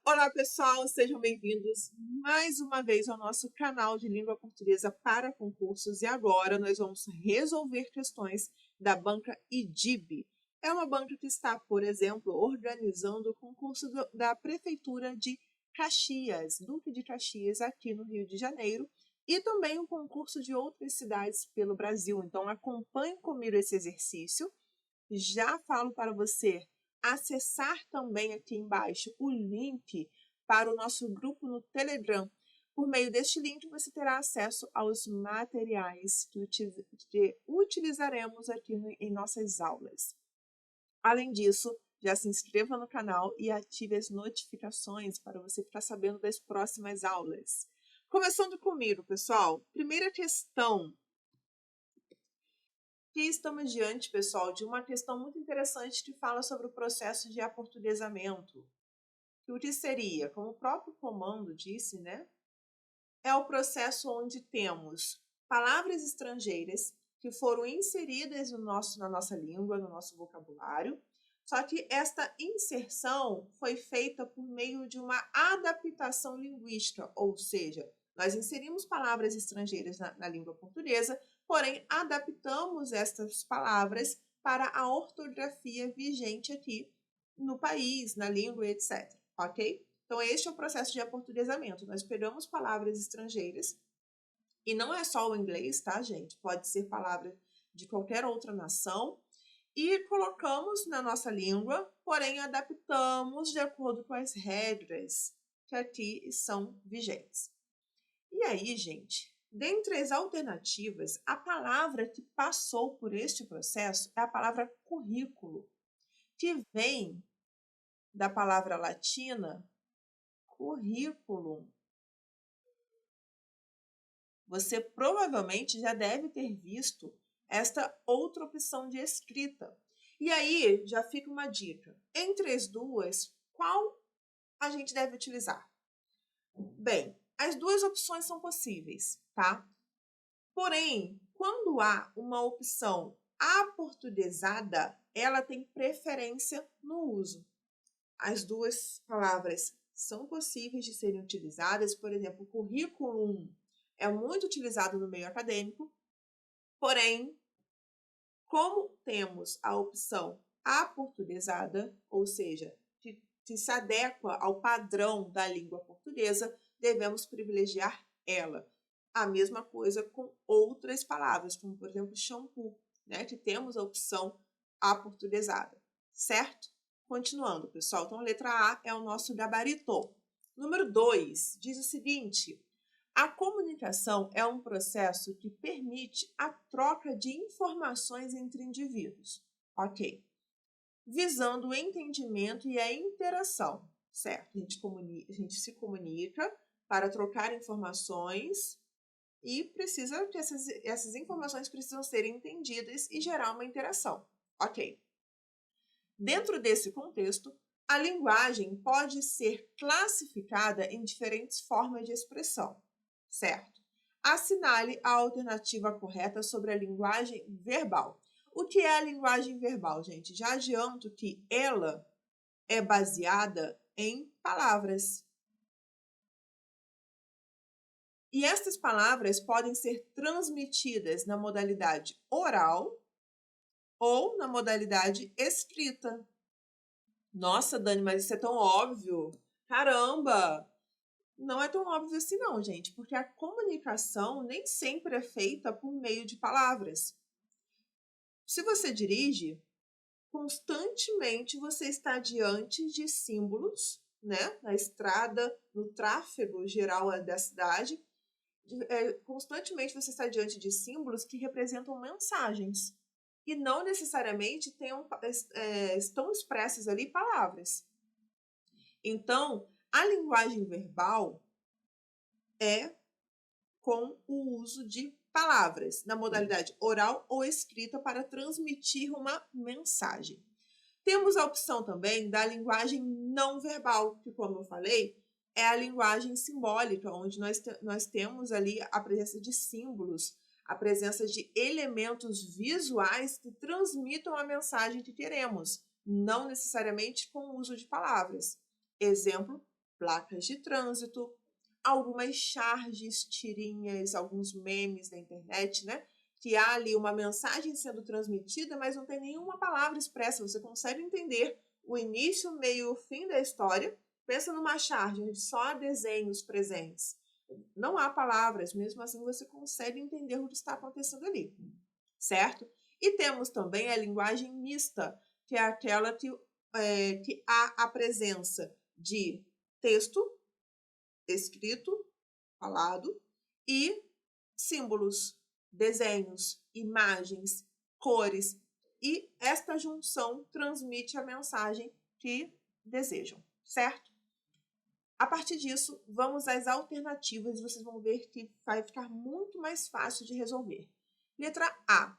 Olá, pessoal, sejam bem-vindos mais uma vez ao nosso canal de língua portuguesa para concursos. E agora nós vamos resolver questões da banca IDIB. É uma banca que está, por exemplo, organizando o concurso da Prefeitura de Caxias, Duque de Caxias, aqui no Rio de Janeiro, e também o concurso de outras cidades pelo Brasil. Então, acompanhe comigo esse exercício. Já falo para você acessar também aqui embaixo o link para o nosso grupo no Telegram. Por meio deste link, você terá acesso aos materiais que utilizaremos aqui em nossas aulas. Além disso, já se inscreva no canal e ative as notificações para você ficar sabendo das próximas aulas. Começando comigo, pessoal. Primeira questão. Aqui estamos diante, pessoal, de uma questão muito interessante que fala sobre o processo de aportuguesamento. O que seria, como o próprio comando disse, né? É o processo onde temos palavras estrangeiras que foram inseridas na nossa língua, no nosso vocabulário, só que esta inserção foi feita por meio de uma adaptação linguística, ou seja, nós inserimos palavras estrangeiras na língua portuguesa, porém adaptamos estas palavras para a ortografia vigente aqui no país, na língua, etc. Ok? Então, este é o processo de aportuguesamento. Nós pegamos palavras estrangeiras, e não é só o inglês, tá, gente? Pode ser palavra de qualquer outra nação, e colocamos na nossa língua, porém adaptamos de acordo com as regras que aqui são vigentes. E aí, gente, dentre as alternativas, a palavra que passou por este processo é a palavra currículo, que vem da palavra latina currículo. Você provavelmente já deve ter visto esta outra opção de escrita. E aí, já fica uma dica. Entre as duas, qual a gente deve utilizar? Bem, as duas opções são possíveis, tá? Porém, quando há uma opção aportuguesada, ela tem preferência no uso. As duas palavras são possíveis de serem utilizadas. Por exemplo, currículum é muito utilizado no meio acadêmico, porém, como temos a opção aportuguesada, ou seja, que se adequa ao padrão da língua portuguesa, devemos privilegiar ela. A mesma coisa com outras palavras, como por exemplo shampoo, né, que temos a opção aportuguesada, certo? Continuando, pessoal. Então, a letra A é o nosso gabarito. Número 2 diz o seguinte: a comunicação é um processo que permite a troca de informações entre indivíduos. Ok. Visando o entendimento e a interação, certo? A gente se comunica para trocar informações e precisa que essas informações precisam ser entendidas e gerar uma interação. Ok. Dentro desse contexto, a linguagem pode ser classificada em diferentes formas de expressão, certo? Assinale a alternativa correta sobre a linguagem verbal. O que é a linguagem verbal, gente? Já adianto que ela é baseada em palavras. E estas palavras podem ser transmitidas na modalidade oral ou na modalidade escrita. Nossa, Dani, mas isso é tão óbvio. Caramba! Não é tão óbvio assim não, gente, porque a comunicação nem sempre é feita por meio de palavras. Se você dirige, constantemente você está diante de símbolos, né? Na estrada, no tráfego geral da cidade, constantemente você está diante de símbolos que representam mensagens e não necessariamente estão expressas ali palavras. Então, a linguagem verbal é com o uso de palavras, na modalidade oral ou escrita, para transmitir uma mensagem. Temos a opção também da linguagem não verbal, que, como eu falei, é a linguagem simbólica, onde nós temos ali a presença de símbolos, a presença de elementos visuais que transmitam a mensagem que queremos, não necessariamente com o uso de palavras. Exemplo, placas de trânsito, algumas charges, tirinhas, alguns memes na internet, né? Que há ali uma mensagem sendo transmitida, mas não tem nenhuma palavra expressa. Você consegue entender o início, o meio e o fim da história. Pensa numa charge, onde só há desenhos presentes. Não há palavras, mesmo assim você consegue entender o que está acontecendo ali, certo? E temos também a linguagem mista, que é aquela que há a presença de texto, escrito, falado, e símbolos, desenhos, imagens, cores, e esta junção transmite a mensagem que desejam, certo? A partir disso, vamos às alternativas e vocês vão ver que vai ficar muito mais fácil de resolver. Letra A.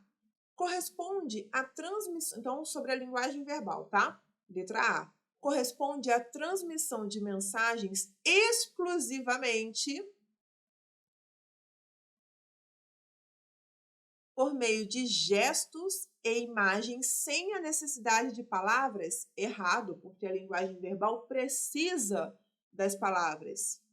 Corresponde à transmissão... Então, sobre a linguagem verbal, tá? Letra A. Corresponde à transmissão de mensagens exclusivamente por meio de gestos e imagens sem a necessidade de palavras. Errado, porque a linguagem verbal precisa das palavras.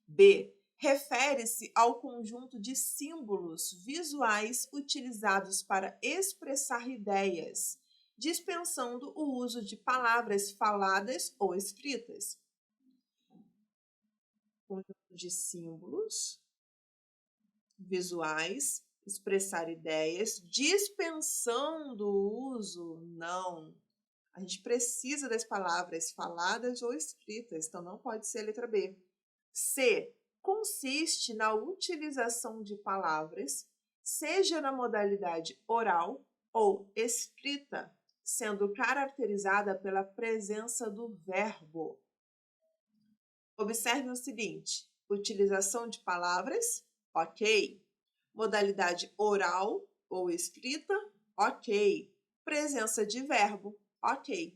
B. Refere-se ao conjunto de símbolos visuais utilizados para expressar ideias, dispensando o uso de palavras faladas ou escritas. Conjunto de símbolos visuais, expressar ideias, dispensando o uso, não. A gente precisa das palavras faladas ou escritas, então não pode ser a letra B. C. Consiste na utilização de palavras, seja na modalidade oral ou escrita, sendo caracterizada pela presença do verbo. Observe o seguinte: utilização de palavras, ok. Modalidade oral ou escrita, ok. Presença de verbo, ok.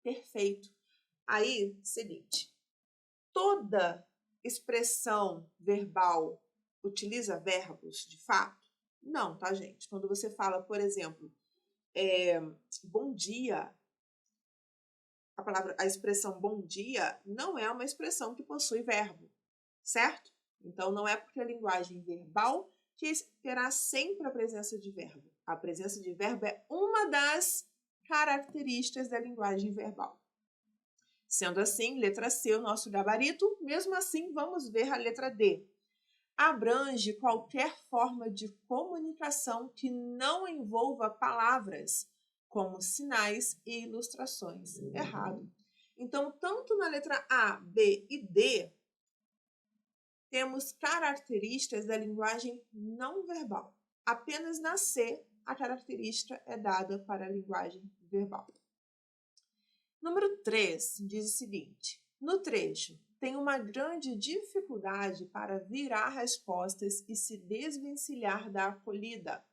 Perfeito. Aí, seguinte, toda expressão verbal utiliza verbos, de fato? Não, tá, gente? Quando você fala, por exemplo, bom dia, a expressão bom dia não é uma expressão que possui verbo, certo? Então, não é porque a linguagem verbal que terá sempre a presença de verbo. A presença de verbo é uma das características da linguagem verbal. Sendo assim, letra C, o nosso gabarito. Mesmo assim, vamos ver a letra D. Abrange qualquer forma de comunicação que não envolva palavras, como sinais e ilustrações. Errado. Então, tanto na letra A, B e D, temos características da linguagem não verbal. Apenas na C, a característica é dada para a linguagem verbal. Número 3 diz o seguinte: no trecho, tem uma grande dificuldade para virar respostas e se desvencilhar da acolhida.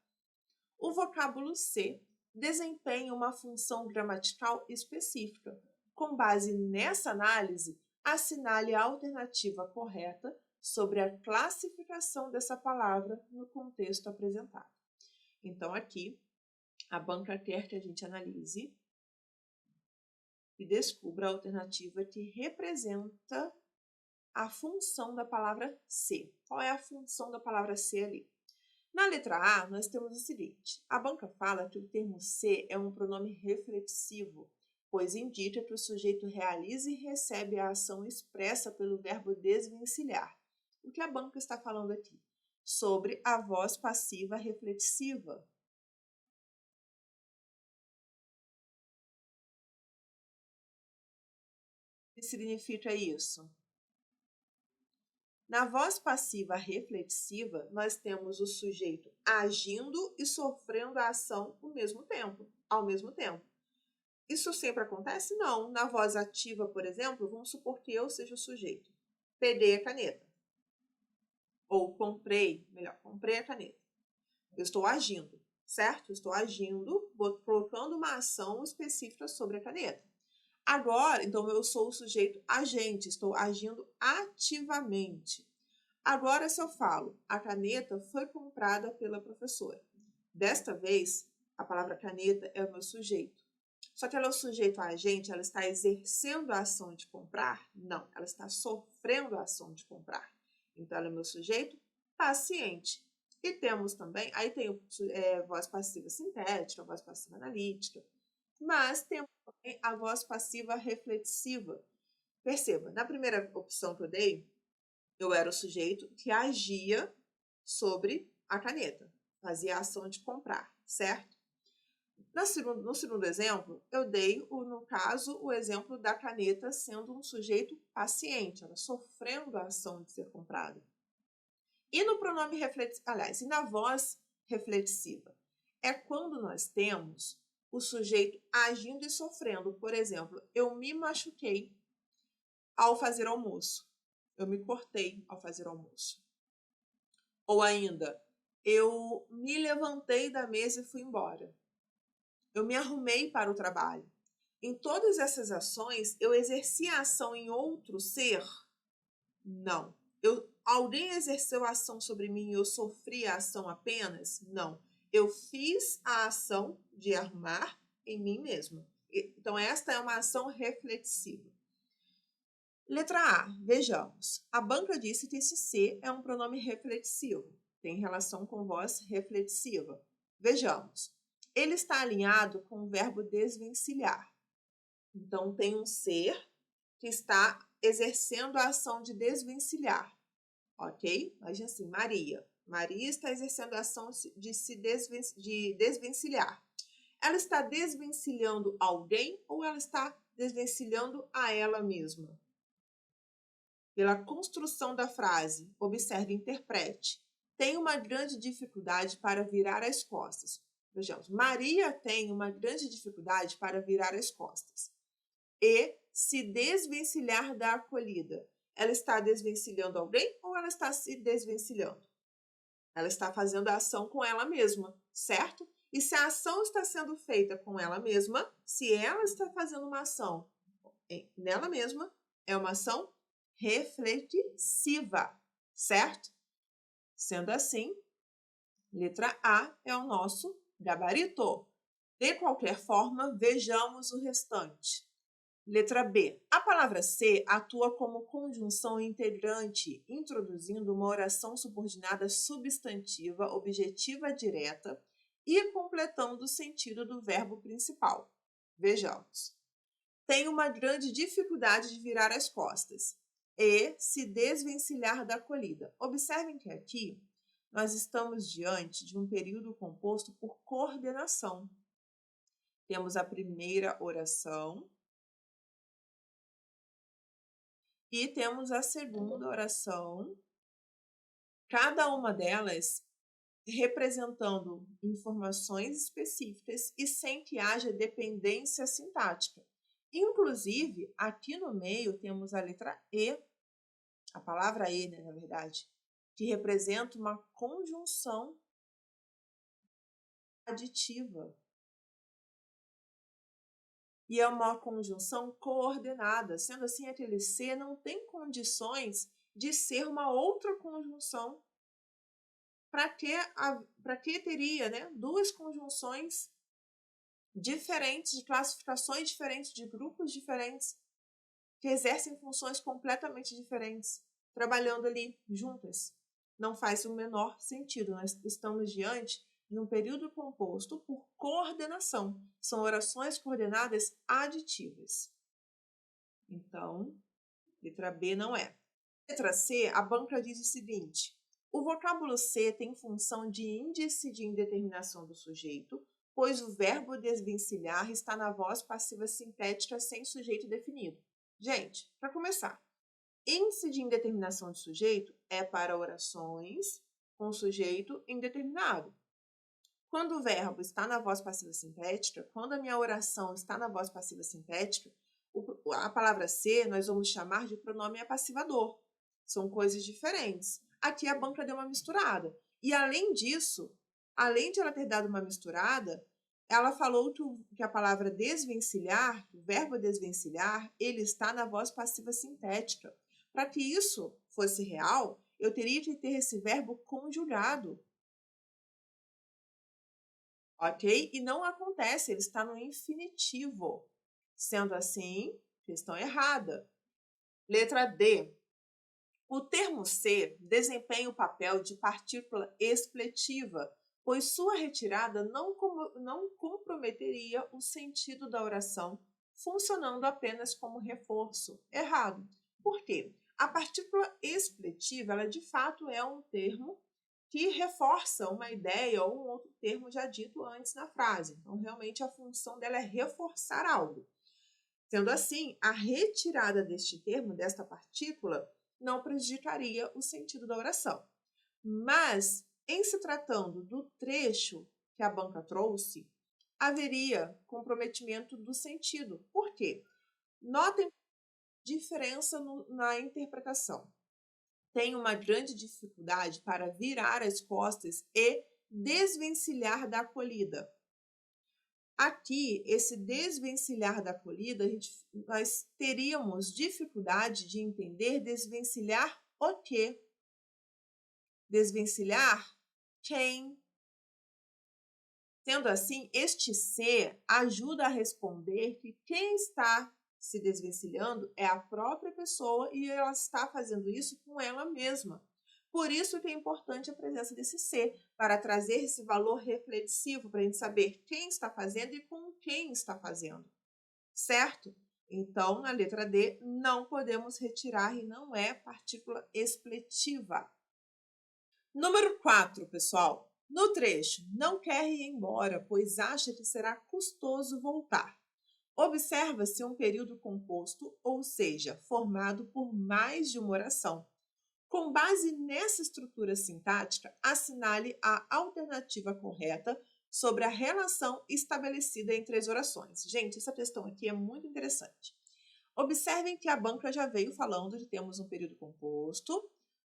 O vocábulo C desempenha uma função gramatical específica. Com base nessa análise, assinale a alternativa correta sobre a classificação dessa palavra no contexto apresentado. Então, aqui, a banca quer que a gente analise e descubra a alternativa que representa a função da palavra ser. Qual é a função da palavra ser ali? Na letra A, nós temos o seguinte: a banca fala que o termo ser é um pronome reflexivo, pois indica que o sujeito realiza e recebe a ação expressa pelo verbo desvencilhar. O que a banca está falando aqui? Sobre a voz passiva reflexiva. O que significa isso? Na voz passiva reflexiva, nós temos o sujeito agindo e sofrendo a ação ao mesmo tempo. Isso sempre acontece? Não. Na voz ativa, por exemplo, vamos supor que eu seja o sujeito. Peguei a caneta. Ou comprei a caneta. Eu estou agindo, certo? Estou agindo, colocando uma ação específica sobre a caneta. Agora, então, eu sou o sujeito agente, estou agindo ativamente. Agora, se eu falo, a caneta foi comprada pela professora. Desta vez, a palavra caneta é o meu sujeito. Só que ela é o sujeito agente, ela está exercendo a ação de comprar? Não, ela está sofrendo a ação de comprar. Então, ela é meu sujeito paciente. E temos também, aí tem voz passiva sintética, voz passiva analítica, mas temos também a voz passiva reflexiva. Perceba, na primeira opção que eu dei, eu era o sujeito que agia sobre a caneta, fazia a ação de comprar, certo? No segundo exemplo, eu dei, no caso, o exemplo da caneta sendo um sujeito paciente, ela sofrendo a ação de ser comprada. E no pronome reflexivo, aliás, e na voz reflexiva, é quando nós temos o sujeito agindo e sofrendo. Por exemplo, eu me machuquei ao fazer almoço. Eu me cortei ao fazer almoço. Ou ainda, eu me levantei da mesa e fui embora. Eu me arrumei para o trabalho. Em todas essas ações, eu exerci a ação em outro ser? Não. Alguém exerceu a ação sobre mim e eu sofri a ação apenas? Não. Eu fiz a ação de arrumar em mim mesma. Então, esta é uma ação reflexiva. Letra A, vejamos. A banca disse que esse C é um pronome reflexivo. Tem relação com voz reflexiva. Vejamos. Ele está alinhado com o verbo desvencilhar. Então, tem um ser que está exercendo a ação de desvencilhar. Ok? Imagina assim, Maria. Maria está exercendo a ação de desvencilhar. Ela está desvencilhando alguém ou ela está desvencilhando a ela mesma? Pela construção da frase, observe e interprete. Tem uma grande dificuldade para virar as costas. Vejamos, Maria tem uma grande dificuldade para virar as costas e se desvencilhar da acolhida. Ela está desvencilhando alguém ou ela está se desvencilhando? Ela está fazendo a ação com ela mesma, certo? E se a ação está sendo feita com ela mesma, se ela está fazendo uma ação nela mesma, é uma ação reflexiva, certo? Sendo assim, letra A é o nosso gabarito. De qualquer forma, vejamos o restante. Letra B. A palavra ser atua como conjunção integrante, introduzindo uma oração subordinada substantiva, objetiva direta e completando o sentido do verbo principal. Vejamos. Tem uma grande dificuldade de virar as costas e se desvencilhar da acolhida. Observem que aqui nós estamos diante de um período composto por coordenação. Temos a primeira oração e temos a segunda oração, cada uma delas representando informações específicas e sem que haja dependência sintática. Inclusive, aqui no meio temos a letra E, a palavra E, né, na verdade, que representa uma conjunção aditiva. E é uma conjunção coordenada, sendo assim, aquele C não tem condições de ser uma outra conjunção. Para que teria, né, duas conjunções diferentes, de classificações diferentes, de grupos diferentes, que exercem funções completamente diferentes, trabalhando ali juntas? Não faz o menor sentido. Nós estamos diante de um período composto por coordenação. São orações coordenadas aditivas. Então, letra B não é. Letra C, a banca diz o seguinte: o vocábulo ser tem função de índice de indeterminação do sujeito, pois o verbo desvencilhar está na voz passiva sintética sem sujeito definido. Gente, para começar, índice de indeterminação de sujeito é para orações com sujeito indeterminado. Quando o verbo está na voz passiva sintética, quando a minha oração está na voz passiva sintética, a palavra ser nós vamos chamar de pronome apassivador. São coisas diferentes. Aqui a banca deu uma misturada. E além disso, além de ela ter dado uma misturada, ela falou que a palavra desvencilhar, o verbo desvencilhar, ele está na voz passiva sintética. Para que isso fosse real, eu teria que ter esse verbo conjugado. ok? E não acontece, ele está no infinitivo. Sendo assim, questão errada. Letra D. O termo ser desempenha o papel de partícula expletiva, pois sua retirada não comprometeria o sentido da oração, funcionando apenas como reforço. Errado. Por quê? A partícula expletiva, ela de fato é um termo que reforça uma ideia ou um outro termo já dito antes na frase. Então, realmente, a função dela é reforçar algo. Sendo assim, a retirada deste termo, desta partícula, não prejudicaria o sentido da oração. Mas, em se tratando do trecho que a banca trouxe, haveria comprometimento do sentido. Por quê? Notem diferença na interpretação. Tem uma grande dificuldade para virar as costas e desvencilhar da acolhida. Aqui, esse desvencilhar da acolhida, nós teríamos dificuldade de entender desvencilhar o quê? Desvencilhar quem? Sendo assim, este ser ajuda a responder que quem está se desvencilhando é a própria pessoa e ela está fazendo isso com ela mesma. Por isso que é importante a presença desse ser, para trazer esse valor reflexivo, para a gente saber quem está fazendo e com quem está fazendo. Certo? Então, na letra D, não podemos retirar e não é partícula expletiva. Número 4, pessoal. No trecho, não quer ir embora, pois acha que será custoso voltar. Observa-se um período composto, ou seja, formado por mais de uma oração. Com base nessa estrutura sintática, assinale a alternativa correta sobre a relação estabelecida entre as orações. Gente, essa questão aqui é muito interessante. Observem que a banca já veio falando de termos um período composto,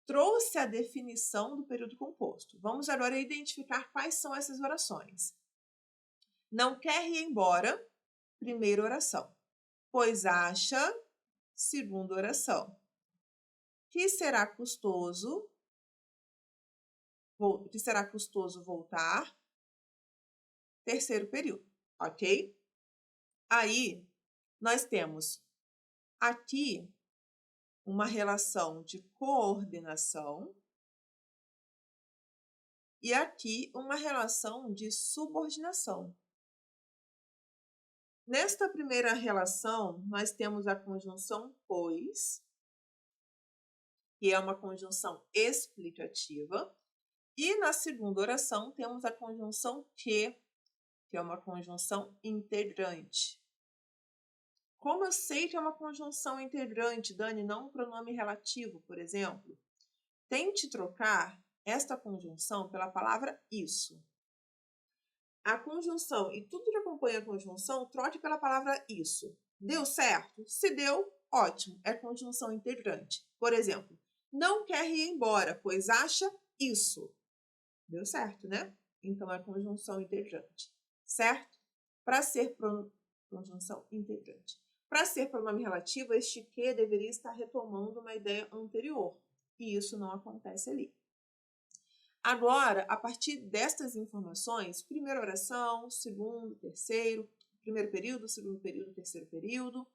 trouxe a definição do período composto. Vamos agora identificar quais são essas orações. Não quer ir embora, primeira oração. Pois acha, segunda oração. Que será custoso voltar, terceiro período, ok? Aí, nós temos aqui uma relação de coordenação e aqui uma relação de subordinação. Nesta primeira relação, nós temos a conjunção pois, que é uma conjunção explicativa, e na segunda oração temos a conjunção que é uma conjunção integrante. Como eu sei que é uma conjunção integrante, Dani, não um pronome relativo, por exemplo? Tente trocar esta conjunção pela palavra isso. A conjunção e tudo que acompanha a conjunção, troque pela palavra isso. Deu certo? Se deu, ótimo, é conjunção integrante. Por exemplo, não quer ir embora, pois acha isso. Deu certo, né? Então, é conjunção integrante, certo? Para ser conjunção integrante. Para ser pronome relativo, este que deveria estar retomando uma ideia anterior. E isso não acontece ali. Agora, a partir destas informações, primeira oração, segundo, terceiro, primeiro período, segundo período, terceiro período.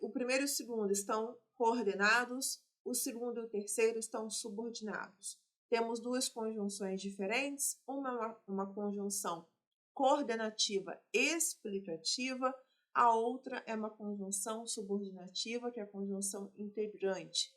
O primeiro e o segundo estão coordenados, o segundo e o terceiro estão subordinados. Temos duas conjunções diferentes, uma conjunção coordenativa explicativa, a outra é uma conjunção subordinativa, que é a conjunção integrante.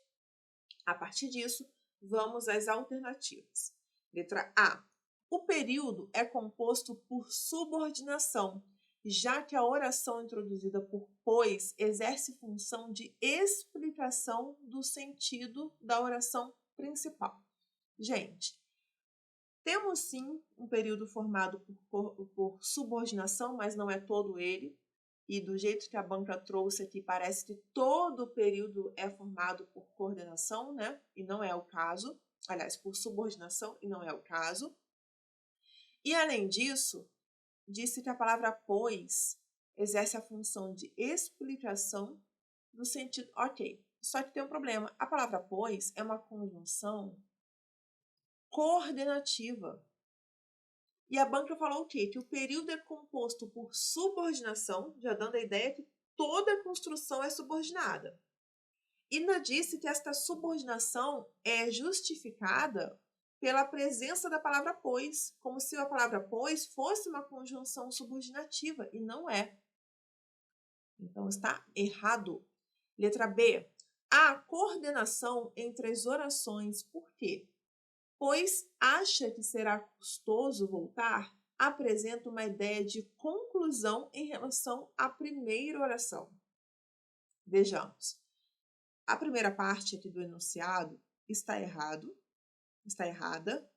A partir disso, vamos às alternativas. Letra A. O período é composto por subordinação, já que a oração introduzida por pois exerce função de explicação do sentido da oração principal. Gente, temos sim um período formado por subordinação, mas não é todo ele. E do jeito que a banca trouxe aqui, parece que todo o período é formado por coordenação, né? E não é o caso. Aliás, por subordinação, e não é o caso. E além disso, disse que a palavra pois exerce a função de explicação no sentido... Ok, só que tem um problema. A palavra pois é uma conjunção coordenativa. E a banca falou o quê? Que o período é composto por subordinação, já dando a ideia que toda construção é subordinada. E ainda disse que esta subordinação é justificada pela presença da palavra pois, como se a palavra pois fosse uma conjunção subordinativa, e não é. Então, está errado. Letra B. Há coordenação entre as orações. Por quê? Pois acha que será custoso voltar, apresenta uma ideia de conclusão em relação à primeira oração. Vejamos. A primeira parte aqui do enunciado está errada,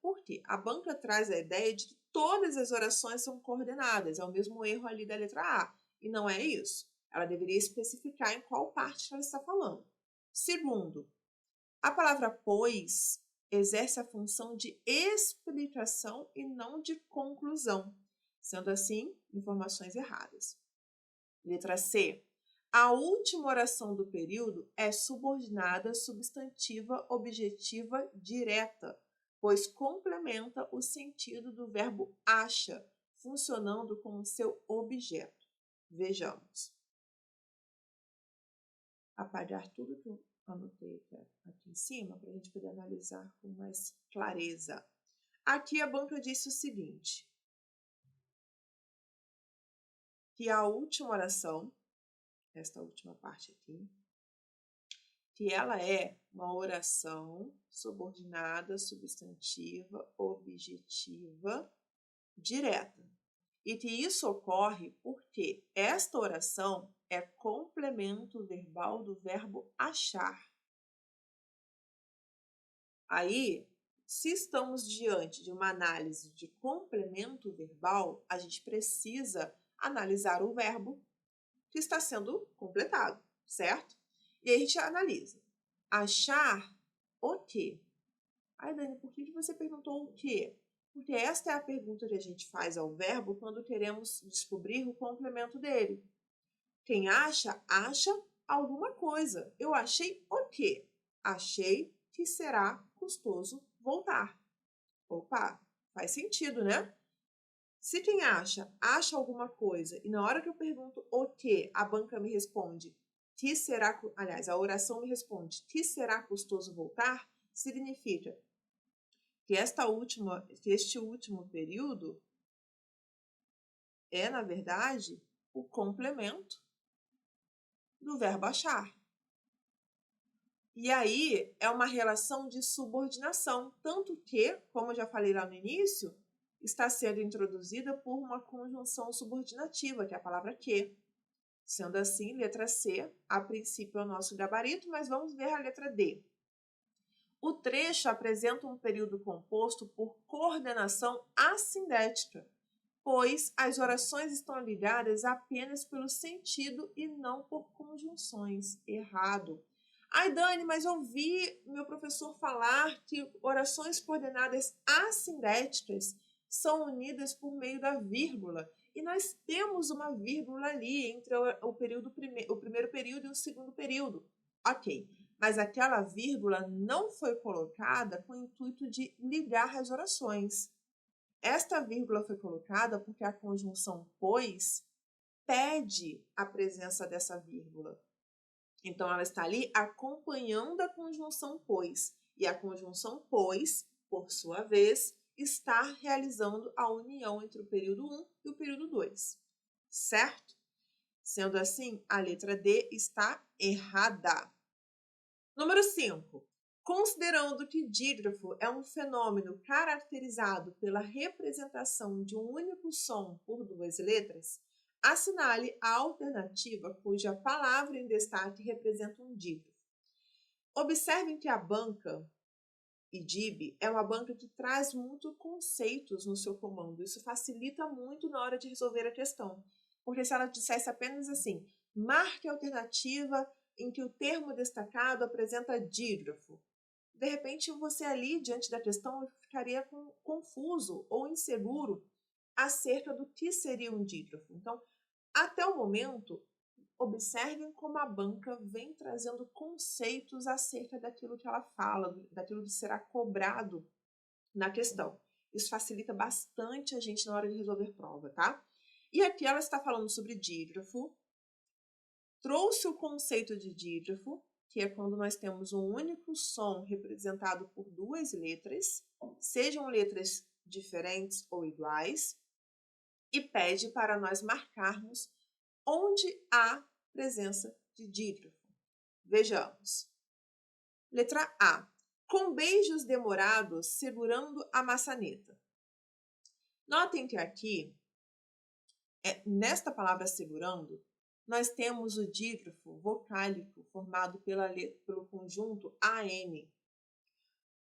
porque a banca traz a ideia de que todas as orações são coordenadas, é o mesmo erro ali da letra A, e não é isso. Ela deveria especificar em qual parte ela está falando. Segundo, a palavra pois exerce a função de explicação e não de conclusão, sendo assim, informações erradas. Letra C. A última oração do período é subordinada substantiva objetiva direta, pois complementa o sentido do verbo acha, funcionando como seu objeto. Vejamos. Apagar tudo que eu anotei aqui em cima para a gente poder analisar com mais clareza. Aqui a banca disse o seguinte, que a última oração, esta última parte aqui, que ela é uma oração subordinada, substantiva, objetiva, direta. E que isso ocorre porque esta oração é complemento verbal do verbo achar. Aí, se estamos diante de uma análise de complemento verbal, a gente precisa analisar o verbo que está sendo completado, certo? E aí a gente analisa. Achar o quê? Ai, Dani, por que você perguntou o quê? Porque esta é a pergunta que a gente faz ao verbo quando queremos descobrir o complemento dele. Quem acha, acha alguma coisa. Eu achei o quê? Achei que será custoso voltar. Opa, faz sentido, né? Se quem acha, acha alguma coisa, e na hora que eu pergunto o quê, a banca me responde que será, aliás, a oração me responde que será custoso voltar, significa que este último período é, na verdade, o complemento do verbo achar. E aí é uma relação de subordinação, tanto que, como eu já falei lá no início, está sendo introduzida por uma conjunção subordinativa, que é a palavra que. Sendo assim, letra C, a princípio é o nosso gabarito, mas vamos ver a letra D. O trecho apresenta um período composto por coordenação assindética, pois as orações estão ligadas apenas pelo sentido e não por conjunções. Errado. Ai, Dani, mas eu ouvi meu professor falar que orações coordenadas assindéticas são unidas por meio da vírgula. E nós temos uma vírgula ali entre o primeiro período e o segundo período. Ok, mas aquela vírgula não foi colocada com o intuito de ligar as orações. Esta vírgula foi colocada porque a conjunção pois pede a presença dessa vírgula. Então, ela está ali acompanhando a conjunção pois. E a conjunção pois, por sua vez, está realizando a união entre o período 1 e o período 2. Certo? Sendo assim, a letra D está errada. Número 5. Considerando que dígrafo é um fenômeno caracterizado pela representação de um único som por duas letras, assinale a alternativa cuja palavra em destaque representa um dígrafo. Observem que a banca IDIB é uma banca que traz muitos conceitos no seu comando. Isso facilita muito na hora de resolver a questão. Porque se ela dissesse apenas assim, marque a alternativa em que o termo destacado apresenta dígrafo. De repente, você ali, diante da questão, ficaria confuso ou inseguro acerca do que seria um dígrafo. Então, até o momento, observem como a banca vem trazendo conceitos acerca daquilo que ela fala, daquilo que será cobrado na questão. Isso facilita bastante a gente na hora de resolver prova, tá? E aqui ela está falando sobre dígrafo, trouxe o conceito de dígrafo, que é quando nós temos um único som representado por duas letras, sejam letras diferentes ou iguais, e pede para nós marcarmos onde há presença de dígrafo. Vejamos. Letra A. Com beijos demorados segurando a maçaneta. Notem que aqui, nesta palavra segurando, nós temos o dígrafo vocálico formado pelo conjunto AN.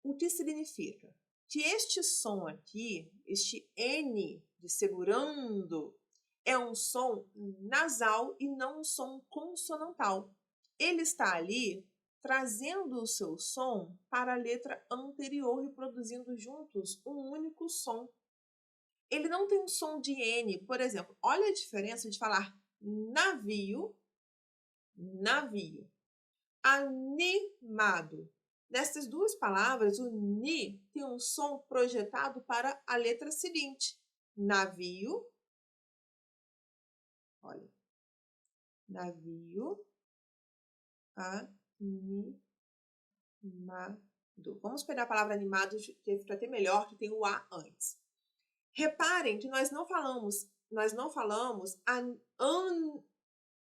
O que significa? Que este som aqui, este N de segurando, é um som nasal e não um som consonantal. Ele está ali trazendo o seu som para a letra anterior e produzindo juntos um único som. Ele não tem um som de N, por exemplo. Olha a diferença de falar navio, navio, animado. Nessas duas palavras, o ni tem um som projetado para a letra seguinte. Navio, olha, navio, animado. Vamos pegar a palavra animado, que fica até melhor, que tem o A antes. Reparem que nós não falamos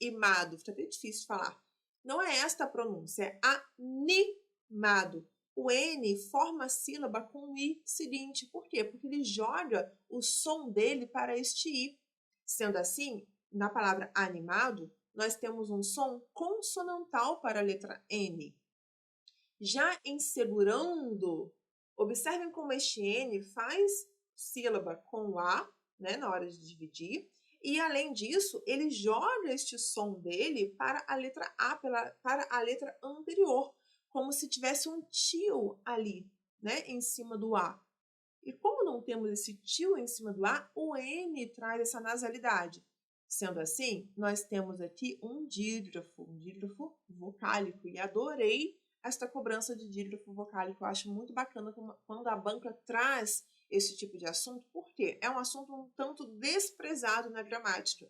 animado, fica até difícil de falar. Não é esta a pronúncia, é animado. O N forma a sílaba com o I seguinte. Por quê? Porque ele joga o som dele para este I. Sendo assim, na palavra animado, nós temos um som consonantal para a letra N. Já em segurando, observem como este N faz sílaba com o A, né, na hora de dividir. E, além disso, ele joga este som dele para a letra A, para a letra anterior, como se tivesse um tio ali, né, em cima do A. E como não temos esse tio em cima do A, o N traz essa nasalidade. Sendo assim, nós temos aqui um dígrafo vocálico. E adorei esta cobrança de dígrafo vocálico. Eu acho muito bacana quando a banca traz esse tipo de assunto, porque é um assunto um tanto desprezado na gramática.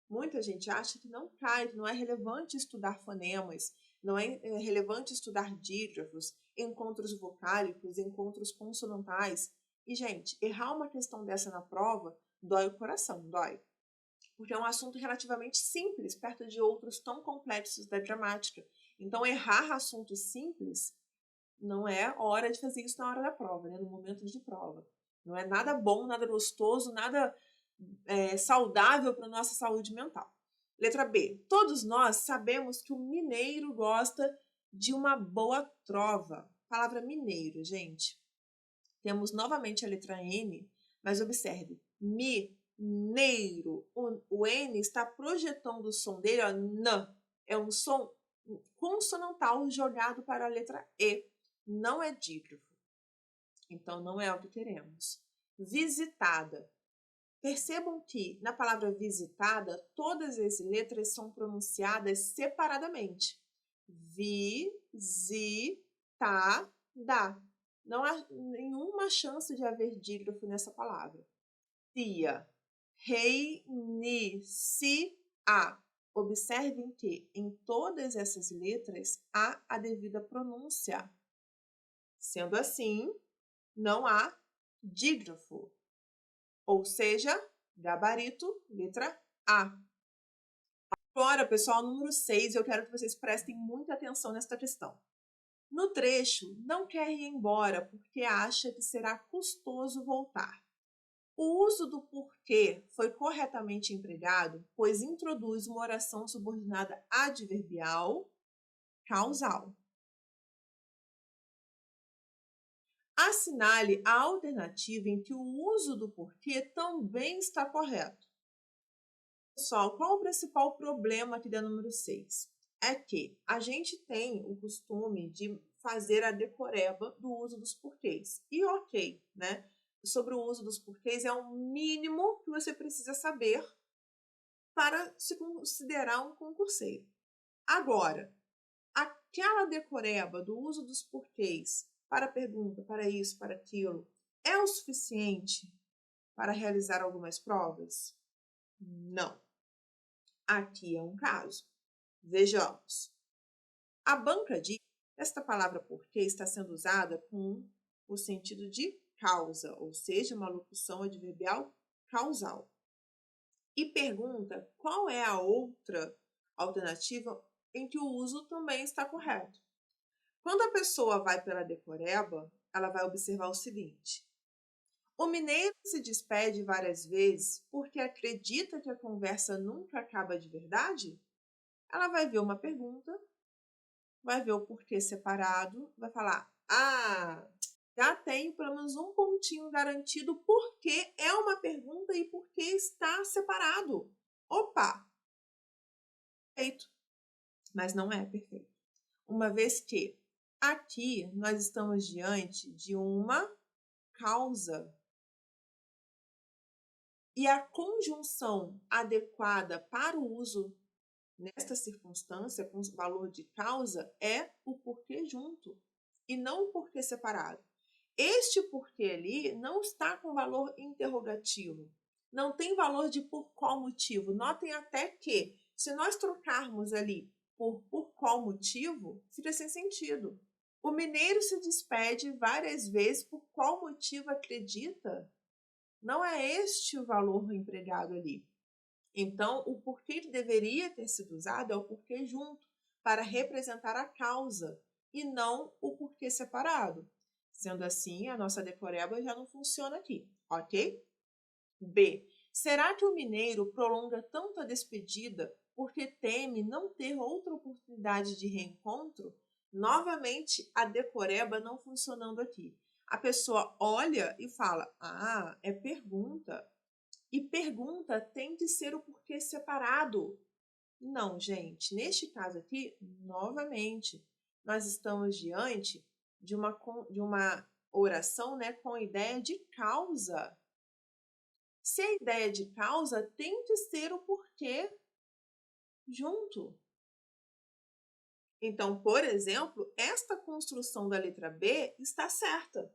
Muita gente acha que não cai, que não é relevante estudar fonemas, não é relevante estudar dígrafos, encontros vocálicos, encontros consonantais. E, gente, errar uma questão dessa na prova dói o coração, dói. Porque é um assunto relativamente simples, perto de outros tão complexos da gramática. Então, errar assuntos simples não é hora de fazer isso na hora da prova, né? No momento de prova. Não é nada bom, nada gostoso, nada saudável para a nossa saúde mental. Letra B. Todos nós sabemos que o mineiro gosta de uma boa trova. Palavra mineiro, gente. Temos novamente a letra N, mas observe. Mineiro. O N está projetando o som dele, ó, N. É um som consonantal jogado para a letra E. Não é dígrafo. Então, não é o que teremos. Visitada. Percebam que, na palavra visitada, todas as letras são pronunciadas separadamente. Vi-zi-ta-da. Não há nenhuma chance de haver dígrafo nessa palavra. Tia. Rei-ni-si-a. Observem que, em todas essas letras, há a devida pronúncia. Sendo assim, não há dígrafo. Ou seja, gabarito, letra A. Agora, pessoal, número 6, eu quero que vocês prestem muita atenção nesta questão. No trecho, não quer ir embora porque acha que será custoso voltar. O uso do porquê foi corretamente empregado, pois introduz uma oração subordinada adverbial causal. Assinale a alternativa em que o uso do porquê também está correto. Pessoal, qual o principal problema aqui da número 6? É que a gente tem o costume de fazer a decoreba do uso dos porquês. E ok, né? Sobre o uso dos porquês é o mínimo que você precisa saber para se considerar um concurseiro. Agora, aquela decoreba do uso dos porquês para pergunta, para isso, para aquilo, é o suficiente para realizar algumas provas? Não. Aqui é um caso. Vejamos. A banca diz que esta palavra porque está sendo usada com o sentido de causa, ou seja, uma locução adverbial causal. E pergunta qual é a outra alternativa em que o uso também está correto. Quando a pessoa vai pela decoreba, ela vai observar o seguinte: o mineiro se despede várias vezes porque acredita que a conversa nunca acaba de verdade? Ela vai ver uma pergunta, vai ver o porquê separado, vai falar: ah, já tenho pelo menos um pontinho garantido porque é uma pergunta e porque está separado. Opa! Perfeito. Mas não é perfeito. Uma vez que aqui nós estamos diante de uma causa e a conjunção adequada para o uso nesta circunstância, com o valor de causa, é o porquê junto e não o porquê separado. Este porquê ali não está com valor interrogativo, não tem valor de por qual motivo. Notem até que, se nós trocarmos ali por qual motivo, fica sem sentido. O mineiro se despede várias vezes por qual motivo acredita. Não é este o valor empregado ali. Então, o porquê que deveria ter sido usado é o porquê junto, para representar a causa, e não o porquê separado. Sendo assim, a nossa decoreba já não funciona aqui, ok? B. Será que o mineiro prolonga tanto a despedida porque teme não ter outra oportunidade de reencontro? Novamente, a decoreba não funcionando aqui. A pessoa olha e fala: ah, é pergunta. E pergunta tem que ser o porquê separado. Não, gente. Neste caso aqui, novamente, nós estamos diante de uma oração, né, com a ideia de causa. Se a ideia de causa, tem que ser o porquê junto. Então, por exemplo, esta construção da letra B está certa.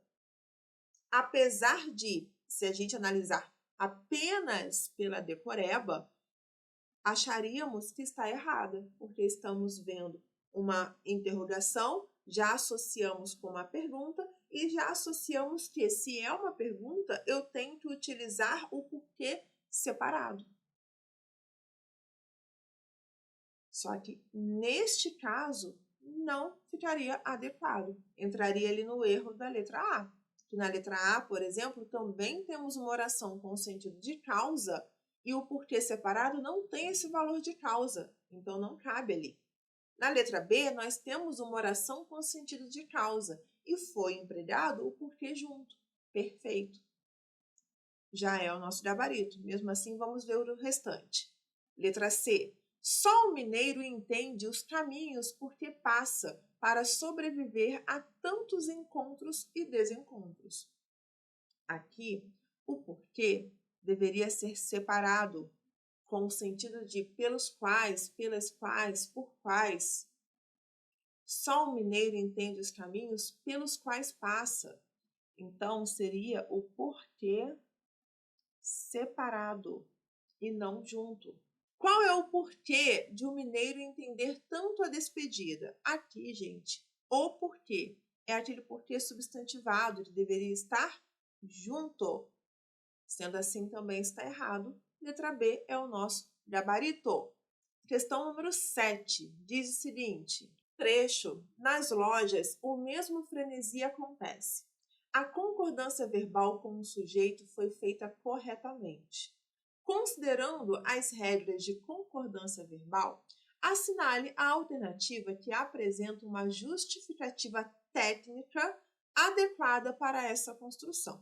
Apesar de, se a gente analisar apenas pela decoreba, acharíamos que está errada, porque estamos vendo uma interrogação, já associamos com uma pergunta e já associamos que, se é uma pergunta, eu tenho que utilizar o porquê separado. Só que, neste caso, não ficaria adequado. Entraria ali no erro da letra A. Que na letra A, por exemplo, também temos uma oração com o sentido de causa e o porquê separado não tem esse valor de causa, então não cabe ali. Na letra B, nós temos uma oração com sentido de causa e foi empregado o porquê junto. Perfeito. Já é o nosso gabarito. Mesmo assim, vamos ver o restante. Letra C. Só o mineiro entende os caminhos porque passa para sobreviver a tantos encontros e desencontros. Aqui, o porquê deveria ser separado com o sentido de pelos quais, pelas quais, por quais. Só o mineiro entende os caminhos pelos quais passa. Então, seria o porquê separado e não junto. Qual é o porquê de um mineiro entender tanto a despedida? Aqui, gente, o porquê é aquele porquê substantivado que deveria estar junto. Sendo assim, também está errado. Letra B é o nosso gabarito. Questão número 7 diz o seguinte: trecho, nas lojas, o mesmo frenesi acontece. A concordância verbal com o sujeito foi feita corretamente. Considerando as regras de concordância verbal, assinale a alternativa que apresenta uma justificativa técnica adequada para essa construção.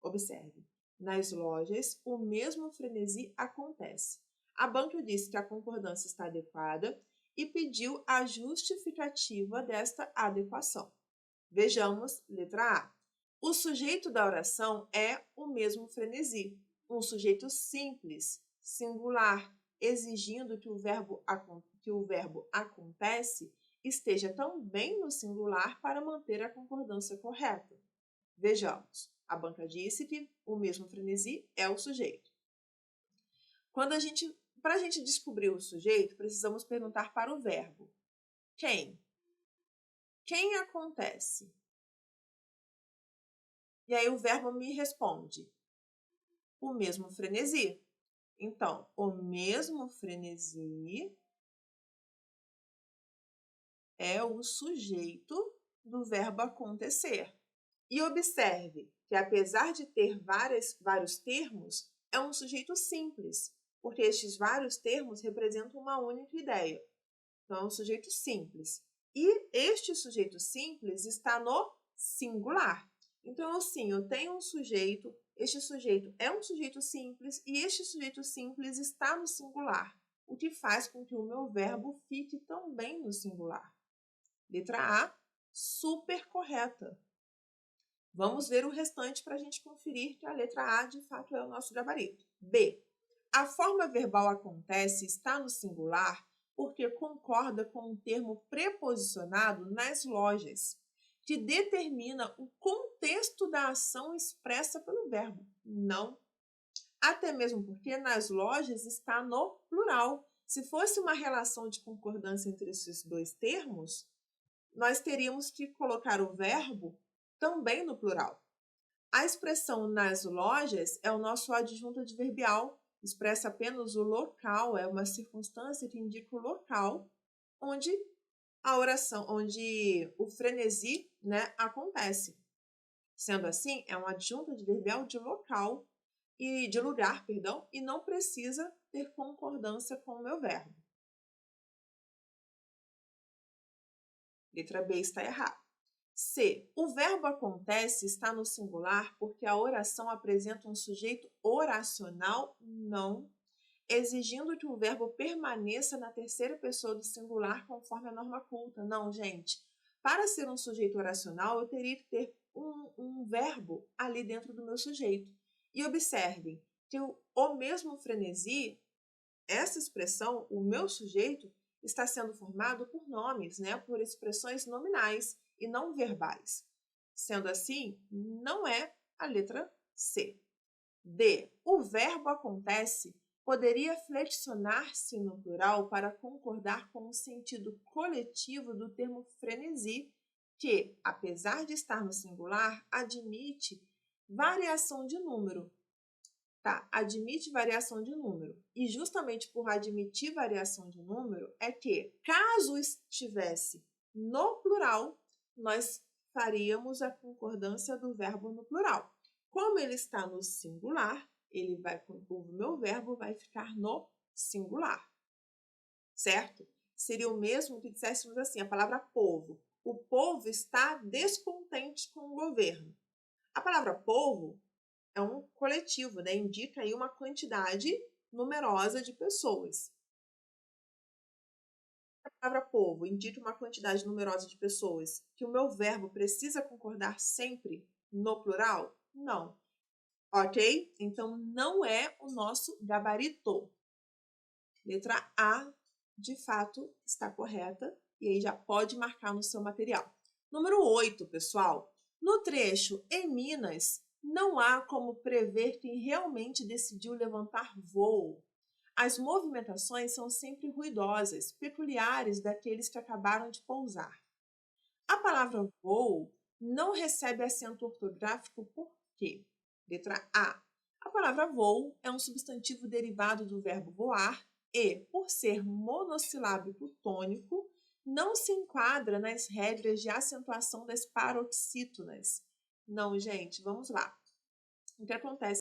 Observe, nas lojas, o mesmo frenesi acontece. A banca disse que a concordância está adequada e pediu a justificativa desta adequação. Vejamos, letra A. O sujeito da oração é o mesmo frenesi, um sujeito simples, singular, exigindo que o verbo acontece esteja também no singular para manter a concordância correta. Vejamos, a banca disse que o mesmo frenesi é o sujeito. Para a gente descobrir o sujeito, precisamos perguntar para o verbo. Quem? Quem acontece? E aí o verbo me responde. O mesmo frenesi. Então, o mesmo frenesi é o sujeito do verbo acontecer. E observe que, apesar de ter vários termos, é um sujeito simples, porque estes vários termos representam uma única ideia. Então, é um sujeito simples. E este sujeito simples está no singular. Então, assim, eu tenho um sujeito, este sujeito é um sujeito simples e este sujeito simples está no singular, o que faz com que o meu verbo fique também no singular. Letra A, super correta. Vamos ver o restante para a gente conferir que a letra A, de fato, é o nosso gabarito. B. A forma verbal acontece está no singular porque concorda com um termo preposicionado nas lojas, que determina o contexto da ação expressa pelo verbo. Não. Até mesmo porque nas lojas está no plural. Se fosse uma relação de concordância entre esses dois termos, nós teríamos que colocar o verbo também no plural. A expressão nas lojas é o nosso adjunto adverbial, expressa apenas o local, é uma circunstância que indica o local onde a oração, onde o frenesi, acontece. Sendo assim, é um adjunto adverbial de local e de lugar, e não precisa ter concordância com o meu verbo. Letra B está errada. C. O verbo acontece está no singular porque a oração apresenta um sujeito oracional? Não. Exigindo que o verbo permaneça na terceira pessoa do singular conforme a norma culta. Não, gente. Para ser um sujeito oracional, eu teria que ter um verbo ali dentro do meu sujeito. E observem que o mesmo frenesi, essa expressão, o meu sujeito, está sendo formado por nomes, por expressões nominais e não verbais. Sendo assim, não é a letra C. D. O verbo acontece poderia flexionar-se no plural para concordar com o sentido coletivo do termo frenesi, que, apesar de estar no singular, admite variação de número. Tá, admite variação de número. E justamente por admitir variação de número é que, caso estivesse no plural, nós faríamos a concordância do verbo no plural. Como ele está no singular, o meu verbo vai ficar no singular. Certo? Seria o mesmo que disséssemos assim, a palavra povo. O povo está descontente com o governo. A palavra povo é um coletivo, indica aí uma quantidade numerosa de pessoas. A palavra povo indica uma quantidade numerosa de pessoas, que o meu verbo precisa concordar sempre no plural? Não. Ok? Então, não é o nosso gabarito. Letra A, de fato, está correta, e aí já pode marcar no seu material. Número 8, pessoal. No trecho em Minas, não há como prever quem realmente decidiu levantar voo. As movimentações são sempre ruidosas, peculiares daqueles que acabaram de pousar. A palavra voo não recebe acento ortográfico por quê? Letra A. A palavra voo é um substantivo derivado do verbo voar e, por ser monossilábico tônico, não se enquadra nas regras de acentuação das paroxítonas. Não, gente, vamos lá. O que acontece?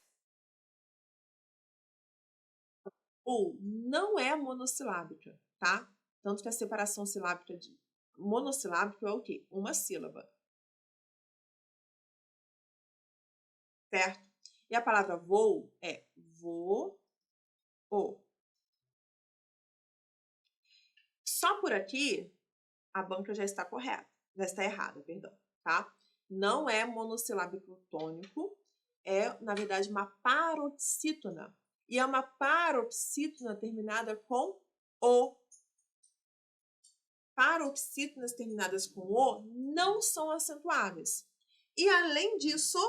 Ou não é monossilábica, tá? Tanto que a separação silábica de monossilábico é o quê? Uma sílaba. Certo? E a palavra voo é voo. Só por aqui, a banca já está correta. Já está errada, perdão, tá? Não é monossilábico tônico, é, na verdade, uma paroxítona. E é uma paroxítona terminada com O. Paroxítonas terminadas com O não são acentuadas. E além disso,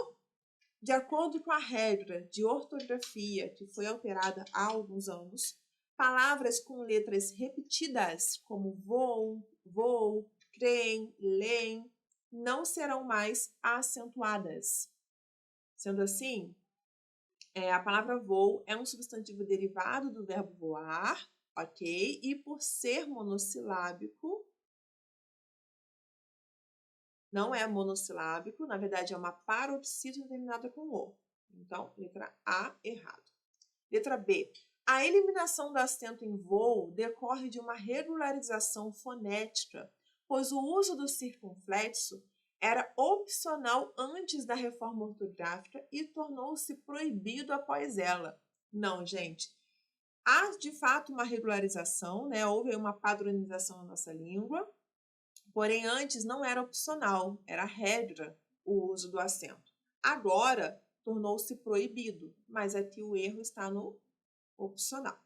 de acordo com a regra de ortografia que foi alterada há alguns anos, palavras com letras repetidas, como vou, creem, leem, não serão mais acentuadas. Sendo assim, a palavra voo é um substantivo derivado do verbo voar, ok? E por ser monossilábico, não é monossilábico, na verdade é uma paroxítona terminada com O. Então, letra A, errado. Letra B. A eliminação do acento em voo decorre de uma regularização fonética, pois o uso do circunflexo era opcional antes da reforma ortográfica e tornou-se proibido após ela. Não, gente. Há, de fato, uma regularização, né? Houve uma padronização na nossa língua, porém, antes não era opcional, era regra o uso do acento. Agora, tornou-se proibido, mas aqui o erro está no opcional.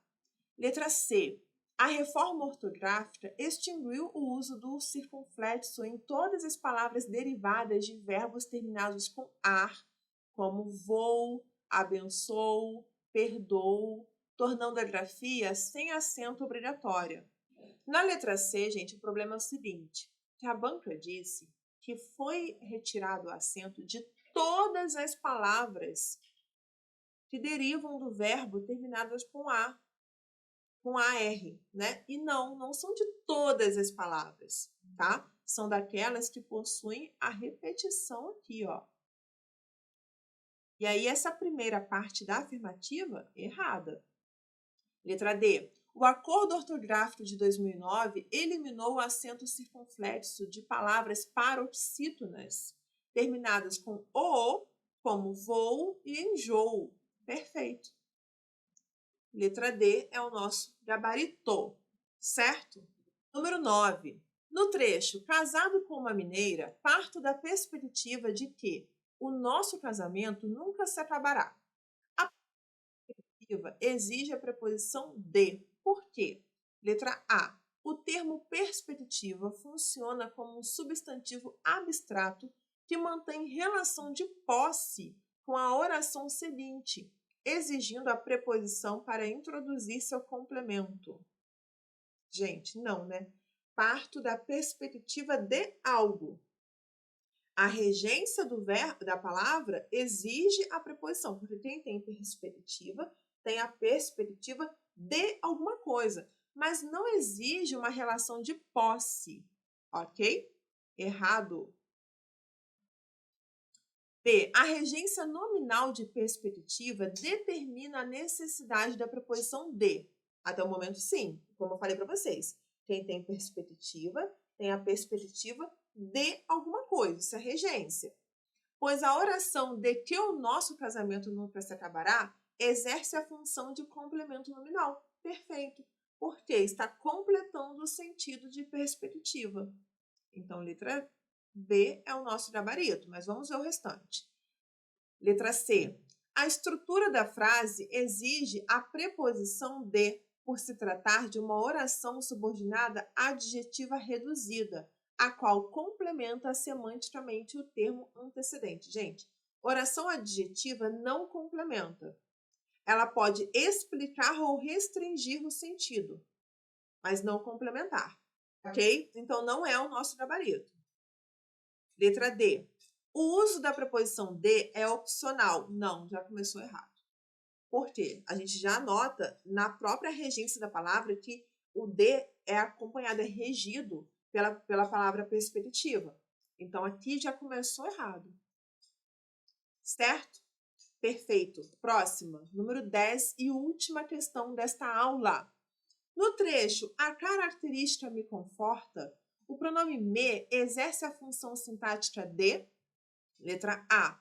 Letra C. A reforma ortográfica extinguiu o uso do circunflexo em todas as palavras derivadas de verbos terminados com ar, como vou, abençoo, perdoo, tornando a grafia sem acento obrigatória. Na letra C, gente, o problema é o seguinte, que a banca disse que foi retirado o acento de todas as palavras que derivam do verbo terminadas com A, com AR, né? E não são de todas as palavras, tá? São daquelas que possuem a repetição aqui, ó. E aí, essa primeira parte da afirmativa, errada. Letra D. O Acordo Ortográfico de 2009 eliminou o acento circunflexo de palavras paroxítonas, terminadas com O, como voo e enjoo. Perfeito. Letra D é o nosso gabarito, certo? Número 9. No trecho Casado com uma mineira, parto da perspectiva de que o nosso casamento nunca se acabará. A perspectiva exige a preposição de. Por quê? Letra A. O termo perspectiva funciona como um substantivo abstrato que mantém relação de posse com a oração seguinte, exigindo a preposição para introduzir seu complemento. Gente, não, né? Parto da perspectiva de algo. A regência do verbo, da palavra exige a preposição, porque quem tem perspectiva tem a perspectiva de alguma coisa, mas não exige uma relação de posse, ok? Errado. B. A regência nominal de perspectiva determina a necessidade da preposição de. Até o momento, sim. Como eu falei para vocês. Quem tem perspectiva, tem a perspectiva de alguma coisa. Isso é regência. Pois a oração de que o nosso casamento nunca se acabará exerce a função de complemento nominal. Perfeito. Porque está completando o sentido de perspectiva. Então, letra B é o nosso gabarito, mas vamos ver o restante. Letra C. A estrutura da frase exige a preposição de, por se tratar de uma oração subordinada adjetiva reduzida, a qual complementa semanticamente o termo antecedente. Gente, oração adjetiva não complementa. Ela pode explicar ou restringir o sentido, mas não complementar. Ok? Então, não é o nosso gabarito. Letra D. O uso da preposição de é opcional. Não, já começou errado. Por quê? A gente já nota na própria regência da palavra que o de é acompanhado, é regido pela palavra perspectiva. Então, aqui já começou errado. Certo? Perfeito. Próxima, número 10 e última questão desta aula. No trecho, a característica me conforta, o pronome me exerce a função sintática de. Letra A.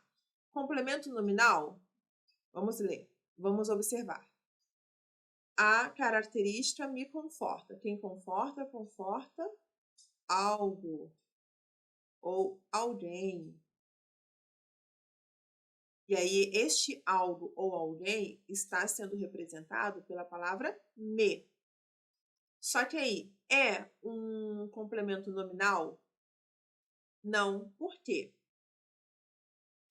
Complemento nominal? Vamos ler. Vamos observar. A característica me conforta. Quem conforta, conforta algo ou alguém. E aí, este algo ou alguém está sendo representado pela palavra me. Só que aí, é um complemento nominal? Não. Por quê?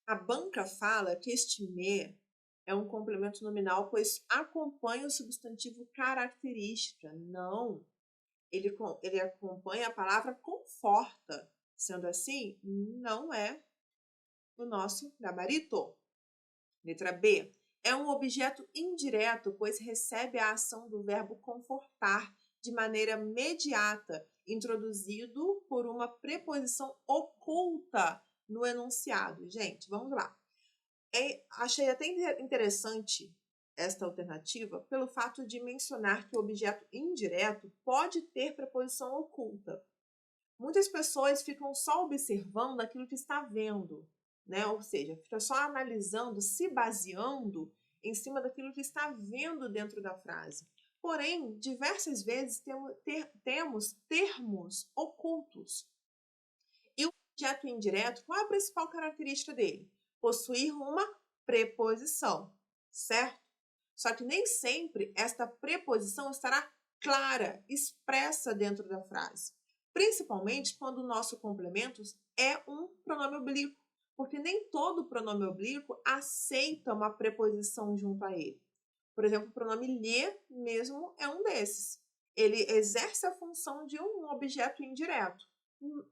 A banca fala que este me é um complemento nominal, pois acompanha o substantivo característica. Não, ele acompanha a palavra conforta. Sendo assim, não é o nosso gabarito. Letra B. É um objeto indireto, pois recebe a ação do verbo confortar de maneira imediata, introduzido por uma preposição oculta no enunciado. Gente, vamos lá. Achei até interessante esta alternativa pelo fato de mencionar que o objeto indireto pode ter preposição oculta. Muitas pessoas ficam só observando aquilo que está vendo, né? Ou seja, fica só analisando, se baseando em cima daquilo que está vendo dentro da frase. Porém, diversas vezes temos termos ocultos. E o objeto indireto, qual é a principal característica dele? Possuir uma preposição, certo? Só que nem sempre esta preposição estará clara, expressa dentro da frase. Principalmente quando o nosso complemento é um pronome oblíquo, porque nem todo pronome oblíquo aceita uma preposição junto a ele. Por exemplo, o pronome lhe mesmo é um desses. Ele exerce a função de um objeto indireto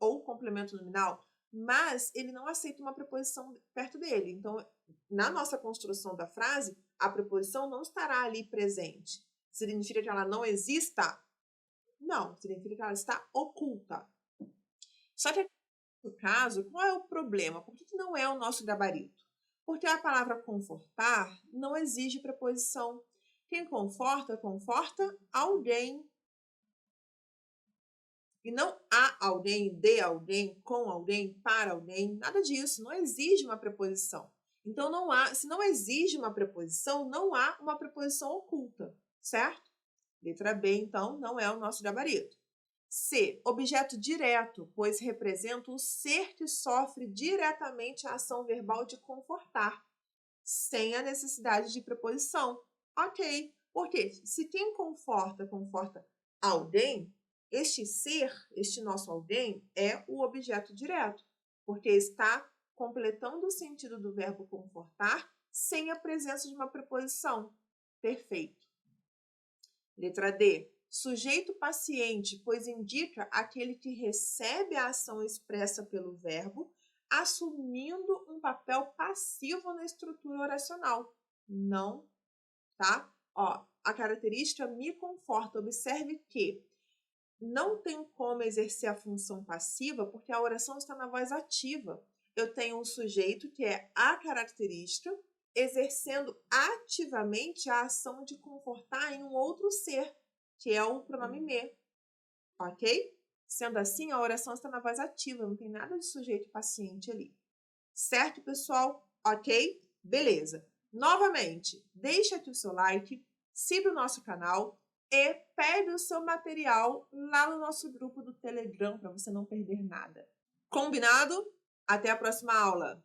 ou complemento nominal, mas ele não aceita uma preposição perto dele. Então, na nossa construção da frase, a preposição não estará ali presente. Significa que ela não exista? Não, significa que ela está oculta. Só que, no caso, qual é o problema? Por que não é o nosso gabarito? Porque a palavra confortar não exige preposição. Quem conforta, conforta alguém. E não a alguém, de alguém, com alguém, para alguém, nada disso. Não exige uma preposição. Então, se não exige uma preposição, não há uma preposição oculta, certo? Letra B, então, não é o nosso gabarito. C, objeto direto, pois representa o ser que sofre diretamente a ação verbal de confortar, sem a necessidade de preposição. Ok, porque se quem conforta, conforta alguém, este ser, este nosso alguém, é o objeto direto, porque está completando o sentido do verbo confortar sem a presença de uma preposição. Perfeito. Letra D. Sujeito paciente, pois indica aquele que recebe a ação expressa pelo verbo, assumindo um papel passivo na estrutura oracional. Não, tá? Ó, a característica me conforta. Observe que não tem como exercer a função passiva porque a oração está na voz ativa. Eu tenho um sujeito, que é a característica, exercendo ativamente a ação de confortar em um outro ser, que é o pronome me. Ok? Sendo assim, a oração está na voz ativa, não tem nada de sujeito paciente ali. Certo, pessoal? Ok? Beleza. Novamente, deixa aqui o seu like, siga o nosso canal e pegue o seu material lá no nosso grupo do Telegram para você não perder nada. Combinado? Até a próxima aula!